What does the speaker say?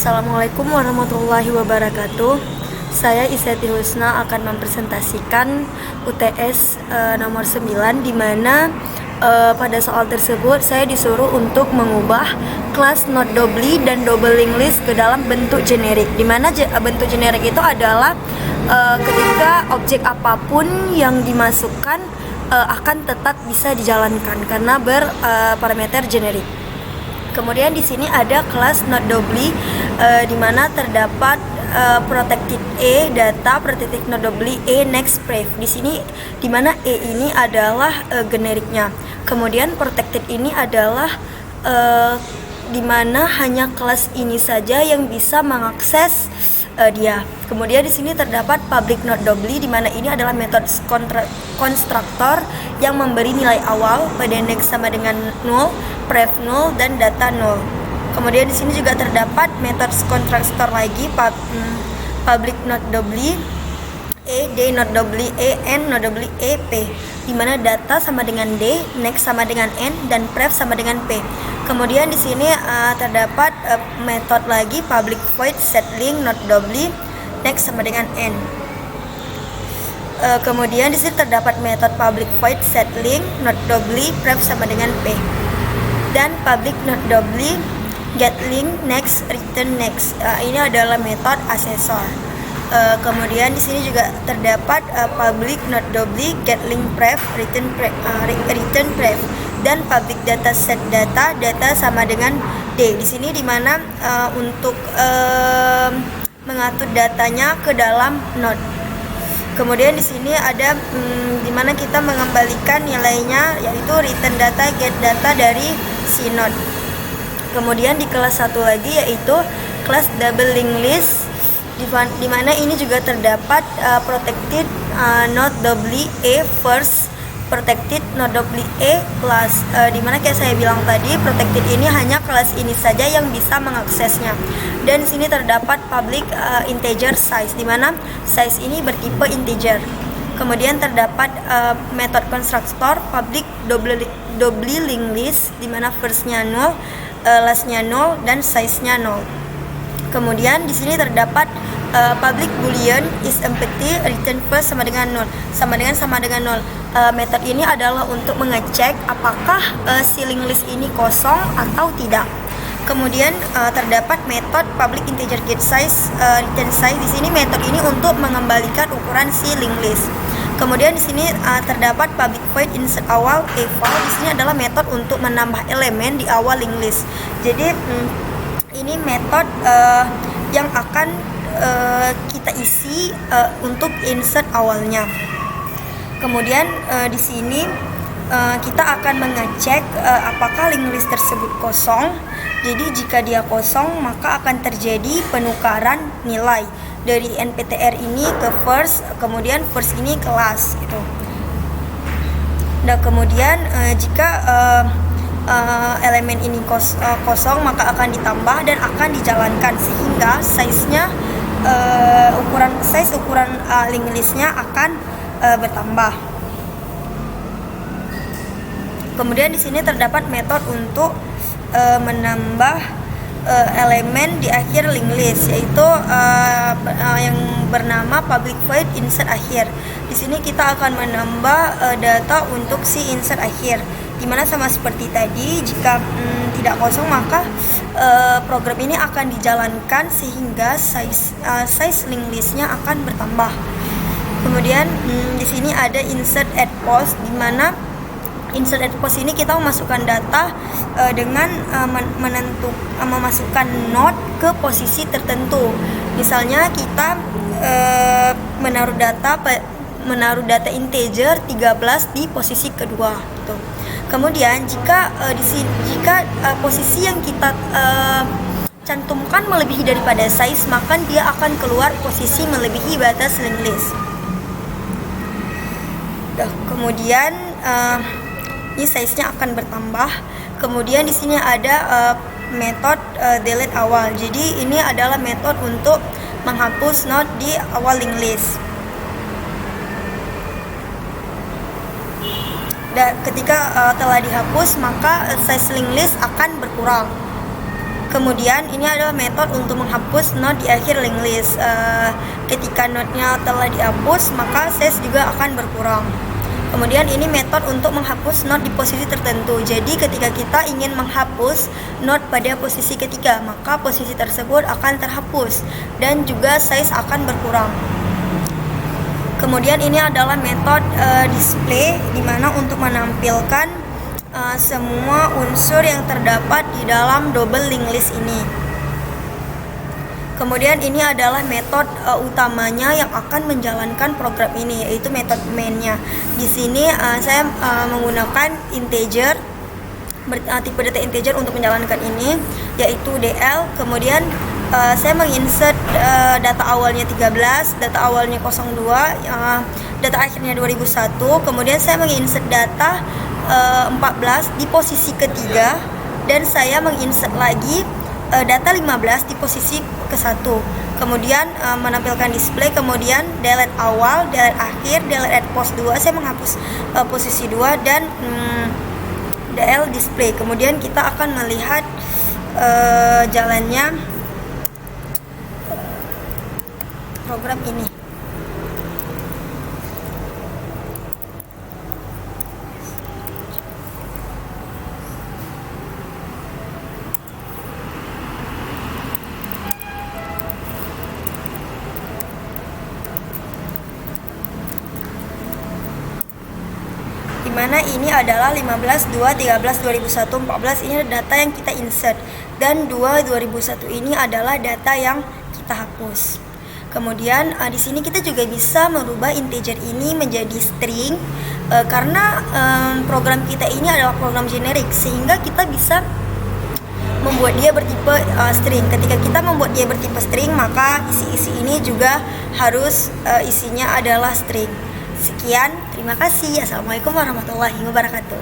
Assalamualaikum warahmatullahi wabarakatuh. Saya Isyati Husna akan mempresentasikan UTS nomor 9, di mana pada soal tersebut saya disuruh untuk mengubah kelas not doubly dan double linked list ke dalam bentuk generik, di mana bentuk generik itu adalah ketika objek apapun yang dimasukkan akan tetap bisa dijalankan karena berparameter generik. Kemudian di sini ada kelas not doubly, di mana terdapat protected A data, protected not doubly A next pref. Di sini di mana E ini adalah generiknya. Kemudian protected ini adalah di mana hanya kelas ini saja yang bisa mengakses dia. Kemudian di sini terdapat public not doubly, di mana ini adalah metode konstruktor yang memberi nilai awal pada next sama dengan 0, pref 0 dan data 0. Kemudian di sini juga terdapat metode konstruktor lagi, public not doubly E, D not doubly E, N not doubly E, P, di mana data sama dengan D, next sama dengan N, dan pref sama dengan P. Kemudian di sini terdapat metode lagi, public void set link not doubly, next sama dengan N. Kemudian di sini terdapat metode public void set link not doubly, pref sama dengan P, dan public not doubly get link next return next. Ini adalah metode asesor. Kemudian di sini juga terdapat public not doubly get link pref return pref, dan public data set data sama dengan D. Di sini dimana untuk mengatur datanya ke dalam node. Kemudian di sini ada dimana kita mengembalikan nilainya, yaitu return data get data dari si node. Kemudian di kelas satu lagi yaitu kelas double linked list, di mana ini juga terdapat protected not doubly A first, protected not doubly A class, di mana kayak saya bilang tadi, protected ini hanya kelas ini saja yang bisa mengaksesnya. Dan di sini terdapat public integer size, di mana size ini bertipe integer. Kemudian terdapat metode konstruktor public doubly linked list, di mana first-nya 0, last-nya 0, dan size-nya 0. Kemudian di sini terdapat public boolean is empty, return first sama dengan 0, sama dengan 0. Metode ini adalah untuk mengecek apakah si linked list ini kosong atau tidak. Kemudian terdapat metode public integer get size, return size. Di sini metode ini untuk mengembalikan ukuran si linked list. Kemudian di sini terdapat public void insert awal eval. Di sini adalah metode untuk menambah elemen di awal linked list. Jadi ini metode yang akan kita isi untuk insert awalnya. Kemudian di sini kita akan mengecek apakah linked list tersebut kosong. Jadi jika dia kosong, maka akan terjadi penukaran nilai dari NPTR ini ke first, kemudian first ini ke last gitu. Dan kemudian jika elemen ini kosong, maka akan ditambah dan akan dijalankan sehingga size-nya ukuran linked list-nya akan bertambah. Kemudian di sini terdapat metode untuk menambah elemen di akhir linked list, yaitu yang bernama public void insert akhir. Di sini kita akan menambah data untuk si insert akhir, dimana sama seperti tadi, jika tidak kosong maka program ini akan dijalankan sehingga size linked listnya akan bertambah. Kemudian di sini ada insert add post, di mana insert add post ini kita memasukkan data dengan memasukkan node ke posisi tertentu. Misalnya kita menaruh data integer 13 di posisi kedua gitu. Kemudian jika posisi yang kita cantumkan melebihi daripada size, maka dia akan keluar posisi melebihi batas linked list. Kemudian ini size-nya akan bertambah. Kemudian di sini ada metode delete awal. Jadi ini adalah metode untuk menghapus node di awal linked list. Dan ketika telah dihapus, maka size linked list akan berkurang. Kemudian ini adalah metode untuk menghapus note di akhir linked list. Ketika note-nya telah dihapus, maka size juga akan berkurang. Kemudian ini metode untuk menghapus note di posisi tertentu. Jadi ketika kita ingin menghapus note pada posisi ketiga, maka posisi tersebut akan terhapus dan juga size akan berkurang. Kemudian ini adalah metode display, di mana untuk menampilkan semua unsur yang terdapat di dalam double linked list ini. Kemudian ini adalah metode utamanya yang akan menjalankan program ini, yaitu metode main-nya. Di sini saya menggunakan integer, tipe data integer untuk menjalankan ini, yaitu DL. Kemudian saya menginsert data awalnya 13, data awalnya 02, data akhirnya 2001. Kemudian saya menginsert data 14 di posisi ketiga, dan saya menginsert lagi data 15 di posisi ke-1. Kemudian menampilkan display, kemudian delete awal, delete akhir, delete at post 2, saya menghapus posisi 2, dan DL display. Kemudian kita akan melihat jalannya program ini. Dimana ini adalah 15, 2, 13, 2001, 14 ini adalah data yang kita insert, dan 2, 2001 ini adalah data yang kita hapus. Kemudian di sini kita juga bisa merubah integer ini menjadi string, karena program kita ini adalah program generik, sehingga kita bisa membuat dia bertipe string. Ketika kita membuat dia bertipe string, maka isi-isi ini juga harus isinya adalah string. Sekian, terima kasih. Assalamualaikum warahmatullahi wabarakatuh.